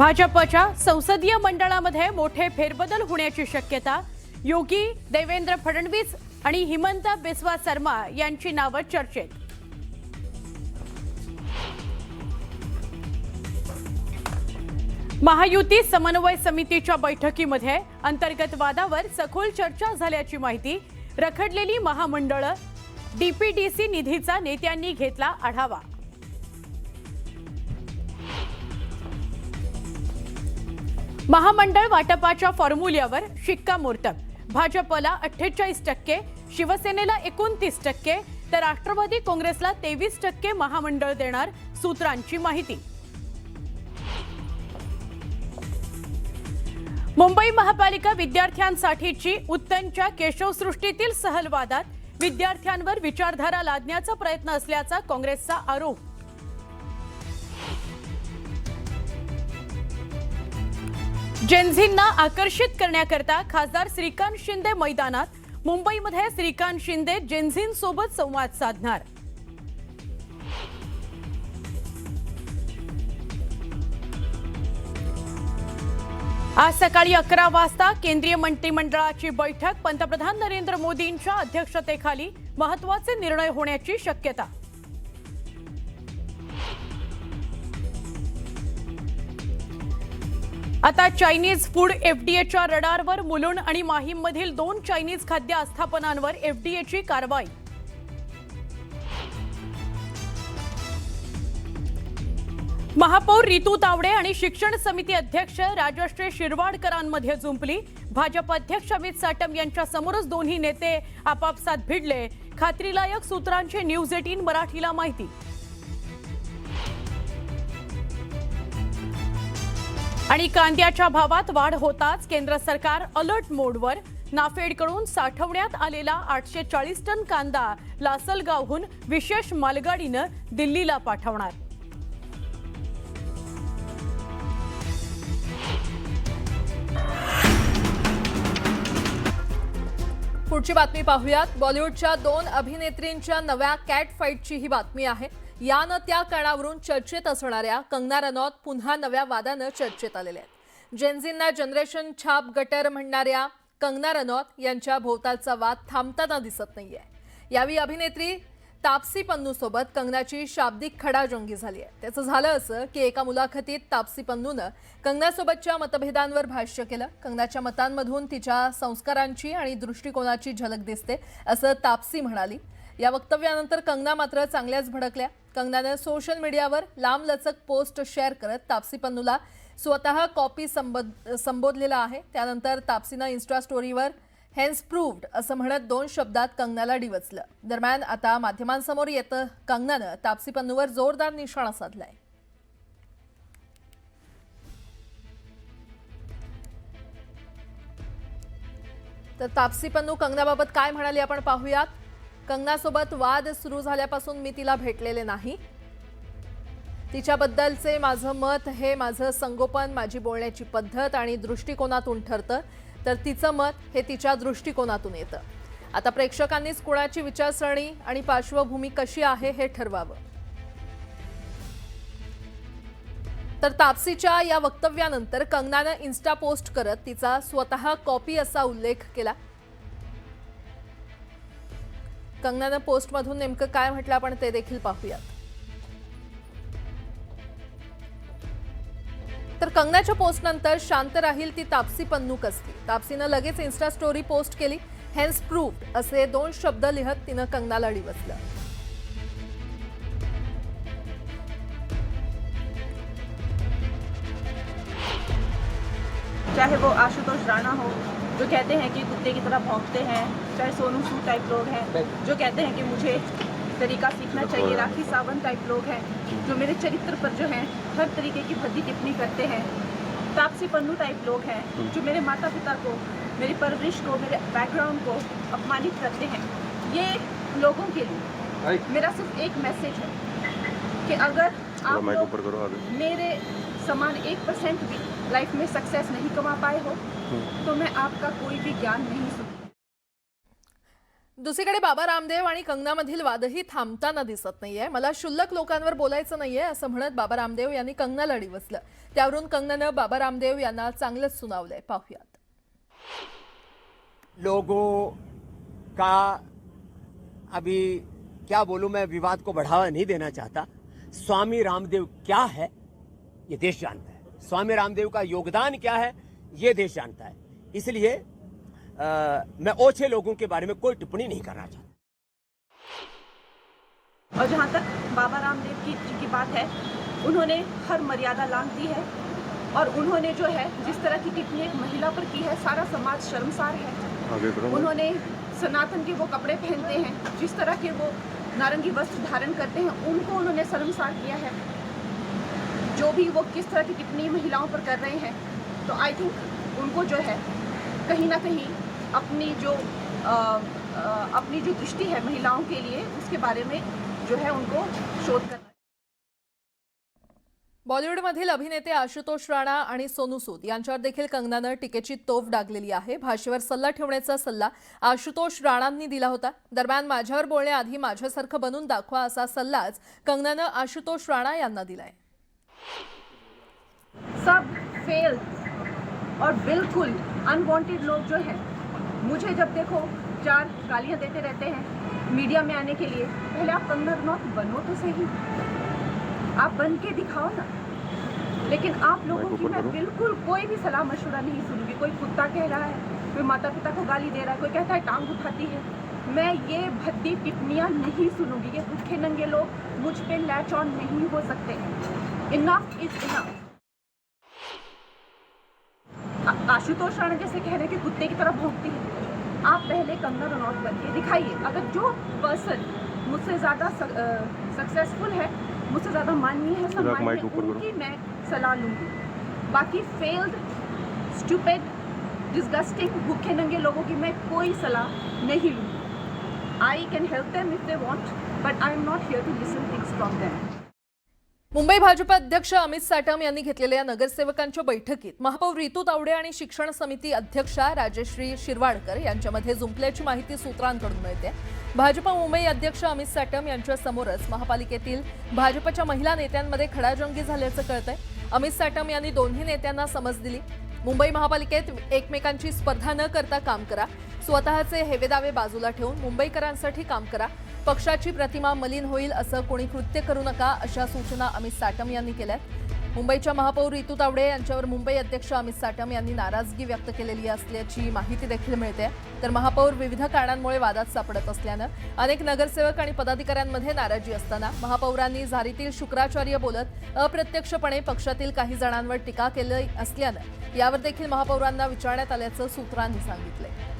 भाजपच्या संसदीय मंडळामध्ये मोठे फेरबदल होण्याची शक्यता. योगी, देवेंद्र फडणवीस आणि हिमंता बिस्वा शर्मा यांची नावे चर्चेत. महायुती समन्वय समितीच्या बैठकीमध्ये अंतर्गत वादावर सखोल चर्चा झाल्याची माहिती. रखडलेली महामंडळ, डीपीडीसी निधीचा नेत्यांनी घेतला आढावा. महामंडळ वाटपाच्या फॉर्म्युल्यावर शिक्कामोर्तब. भाजपला 48%, शिवसेनेला 29%, तर राष्ट्रवादी काँग्रेसला 23% महामंडळ देणार, सूत्रांची माहिती. मुंबई महापालिका विद्यार्थ्यांसाठीची उत्तनच्या केशवसृष्टीतील सहलवादात विद्यार्थ्यांवर विचारधारा लादण्याचा प्रयत्न असल्याचा काँग्रेसचा आरोप. जेनझींना आकर्षित करण्याकरता खासदार श्रीकांत शिंदे मैदानात. मुंबईमध्ये श्रीकांत शिंदे जेनझींसोबत संवाद साधणार. आज सकाळी 11 वाजता केंद्रीय मंत्रिमंडळाची बैठक. पंतप्रधान नरेंद्र मोदींच्या अध्यक्षतेखाली महत्त्वाचे निर्णय होण्याची शक्यता. आता चायनीज फूड एफडीएच्या रडारवर. मुलुंड आणि माहीममधील 2 चायनीज खाद्य आस्थापनांवर एफडीएची कारवाई. महापौर रितू तावडे आणि शिक्षण समिती अध्यक्ष राजश्री शिरवाडकरांमध्ये जुंपली. भाजप अध्यक्ष अमित साटम यांच्या समोरच दोन्ही नेते आपापसात भिडले. खात्रीलायक सूत्रांची न्यूज 18 मराठीला माहिती. आणि कांद्याच्या भावात वाढ होताच केंद्र सरकार अलर्ट मोडवर. नाफेडकडून साठवण्यात आलेला 840 टन कांदा लासलगावहून विशेष मालगाडीनं दिल्लीला पाठवणार. पुढची बातमी पाहूयात. बॉलिवूडच्या 2 अभिनेत्रींच्या नव्या कॅट फाईटची ही बातमी आहे. यानं त्या कारणावरून चर्चेत असणाऱ्या कंगना रनौत पुन्हा नव्या वादानं चर्चेत आलेल्या आहेत. जेनझींना जनरेशन छाप गटर म्हणणाऱ्या कंगना रनौत यांच्या भोवतालचा वाद थांबताना दिसत नाहीये. यावेळी अभिनेत्री तापसी पन्नू सोबत कंगनाची शाब्दिक खडाजंगी झाली आहे. त्याचं झालं असं की एका मुलाखतीत तापसी पन्नूनं कंगनासोबतच्या मतभेदांवर भाष्य केलं. कंगनाच्या मतांमधून तिच्या संस्कारांची आणि दृष्टिकोनाची झलक दिसते असं तापसी म्हणाली. या वक्तव्यानंतर कंगना मात्र चांगल्याच भडकल्या. कंगनानं सोशल मीडियावर लांबलचक पोस्ट शेअर करत तापसी पन्नूला स्वतः कॉपी संबोधलेला आहे. त्यानंतर तापसीनं इन्स्टा स्टोरीवर हेन्स प्रूव्ड असं म्हणत 2 शब्दात कंगनाला डिवचलं. दरम्यान आता माध्यमांसमोर येतं कंगनानं तापसी पन्नूवर जोरदार निशाणा साधलाय. तर तापसी पन्नू कंगनाबाबत काय म्हणाली आपण पाहूयात. कंगनासोबत वाद सुरू झाल्यापासून मी तिला भेटलेले नाही. तिच्याबद्दलचे माझं मत हे माझं संगोपन, माझी बोलण्याची पद्धत आणि दृष्टिकोनातून ठरतं, तर तिचं मत हे तिच्या दृष्टिकोनातून येतं. आता प्रेक्षकांनीच कुणाची विचारसरणी आणि पार्श्वभूमी कशी आहे हे ठरवावं. तर तापसीच्या या वक्तव्यानंतर कंगनानं इन्स्टा पोस्ट करत तिचा स्वतः कॉपी असा उल्लेख केला. कंगनानं पोस्टमधून नेमकं काय म्हटलं आपण ते देखील पाहूयात. तर कंगनाच्या पोस्टनंतर शांत राहील ती तापसी पन्नू कसली. तापसीनं लगेच इन्स्टा स्टोरी पोस्ट केली. हेन्स प्रूव्ड असे 2 शब्द लिहत तिनं कंगनाला डिवचलं. चाहे वो आशुतोष राणा हो, जो कहते हैं कि कुत्ते की तरह भौंकते हैं, चाहे सोनू सूद टाइप लोग हैं जो कहते हैं कि मुझे तरीका सीखना चाहिए, राखी सावंत टाइप लोग हैं जो मेरे चरित्र पर जो हैं हर तरीके की भद्दी टिप्पणी करते हैं, तापसी पन्नू टाइप लोग हैं जो मेरे माता पिता को, मेरी परवरिश को, मेरे बैकग्राउंड को अपमानित करते हैं. ये लोगों के लिए मेरा सिर्फ एक मैसेज है कि अगर आप लोग मेरे समान 1% भी लाइफ में सक्सेस नहीं कमा पाए हो तो मैं आपका कोई भी ज्ञान नहीं सुनूंगी. दुसरीकडे बाबा रामदेव आणि कंगनामधील वादही थांबताना दिसत नाहीये. मला क्षुल्लक लोकांवर बोलायचं नाहीये असं म्हणत बाबा रामदेव यांनी कंगनाला डिवचलं. त्यावरून कंगनानं बाबा रामदेव यांना चांगलंच सुनावलंय. पाहूयात. लोगों का अभी क्या बोलूं, मैं विवाद को बढ़ावा नहीं देना चाहता. स्वामी रामदेव क्या है ये देश जानता है. स्वामी रामदेव का योगदान क्या है ये देश जानता है. इसलिए मैं ओछे लोगों के बारे में कोई टिप्पणी नहीं करना चाहता. और जहाँ तक बाबा रामदेव की बात है, उन्होंने हर मर्यादा लांघ दी है और उन्होंने जो है जिस तरह की टिप्पणी एक महिला पर की है, सारा समाज शर्मसार है. उन्होंने सनातन के वो कपड़े पहनते हैं, जिस तरह के वो नारंगी वस्त्र धारण करते हैं, उनको उन्होंने शर्मसार किया है. जो भी वो किस तरह की टिप्पणी महिलाओं पर कर रहे हैं, तो आई थिंक उनको जो है कहीं ना कहीं अपनी जो दृष्टि है महिलाओं के लिए, उसके बारे में जो है उनको शोध करना. बॉलिवूडमधील अभिनेते आशुतोष राणा आणि सोनू सूद यांच्यावर देखील कंगनानं टीकेची तोफ डागलेली आहे. भाषेवर सल्ला ठेवण्याचा सल्ला आशुतोष राणांनी दिला होता. दरम्यान माझ्यावर बोलण्याआधी माझ्यासारखं बनून दाखवा असा सल्लाच कंगनानं आशुतोष राणा यांना दिलाय. सब फेल और बिल्कुल अनवांटेड लोग जो हैं, मुझे जब देखो 4 गालियां देते रहते हैं मीडिया में आने के लिए. पहले आप कंगना रनौत बनो तो सही, आप बन के दिखाओ ना. लेकिन आप लोगों की मैं बिल्कुल कोई भी सलाह मशवरा नहीं सुनूंगी. कोई कुत्ता कह रहा है, कोई माता पिता को गाली दे रहा है, कोई कहता है टांग उठाती है, मैं ये भद्दी टिप्पणियां नहीं सुनूंगी. ये भूखे नंगे लोग मुझ पे लैच ऑन नहीं हो सकते हैं. Enough is enough. Ashutosh Rana जैसे कह रहे हैं कि कुत्ते की तरह भौंकती है. आप पहले कंगना रनौत बन के दिखाइए. अगर जो पर्सन मुझसे ज़्यादा सक्सेसफुल है, मुझसे ज़्यादा माननीय है, सम्मानीय है, उनकी मैं सलाह लूँगी. बाकी फेल्ड, स्टूपिड, डिस्गस्टिंग, भूखे नंगे लोगों की मैं कोई सलाह नहीं लूँगी. I can help them if they want, but I am not here to listen things from them. Mumbai Bhajap अध्यक्ष अमित साटम यांनी घेतलेल्या नगरसेवकांच्या बैठकीत महापौर रितू तावडे आणि शिक्षण समिती अध्यक्षा राजश्री शिरवाडकर यांच्यामध्ये जुंपल्याची माहिती सूत्रांकडून मिळते. भाजप मुंबई अध्यक्ष अमित साटम यांच्या समोरच महापालिकेतील भाजपच्या महिला नेत्यांमध्ये खडाजंगी झाल्याचं कळतंय. अमित साटम यांनी दोन्ही नेत्यांना समज दिली. मुंबई महापालिकेत एकमेकांची स्पर्धा न करता काम करा. स्वतःचे हेवेदावे बाजूला ठेवून मुंबईकरांसाठी काम करा. पक्षाची प्रतिमा मलिन होईल असं कोणी कृत्य करू नका अशा सूचना अमित साटम यांनी केल्यात. मुंबईच्या महापौर रितू तावडे यांच्यावर मुंबई अध्यक्ष अमित साटम यांनी नाराजगी व्यक्त केलेली असल्याची माहिती देखील मिळते. तर महापौर विविध कारणांमुळे वादात सापडत असल्यानं अनेक नगरसेवक आणि पदाधिकाऱ्यांमध्ये नाराजी असताना महापौरांनी झारीतील शुक्राचार्य बोलत अप्रत्यक्षपणे पक्षातील काही जणांवर टीका केली असल्यानं यावर देखील महापौरांना विचारण्यात आल्याचं सूत्रांनी सांगितलंय.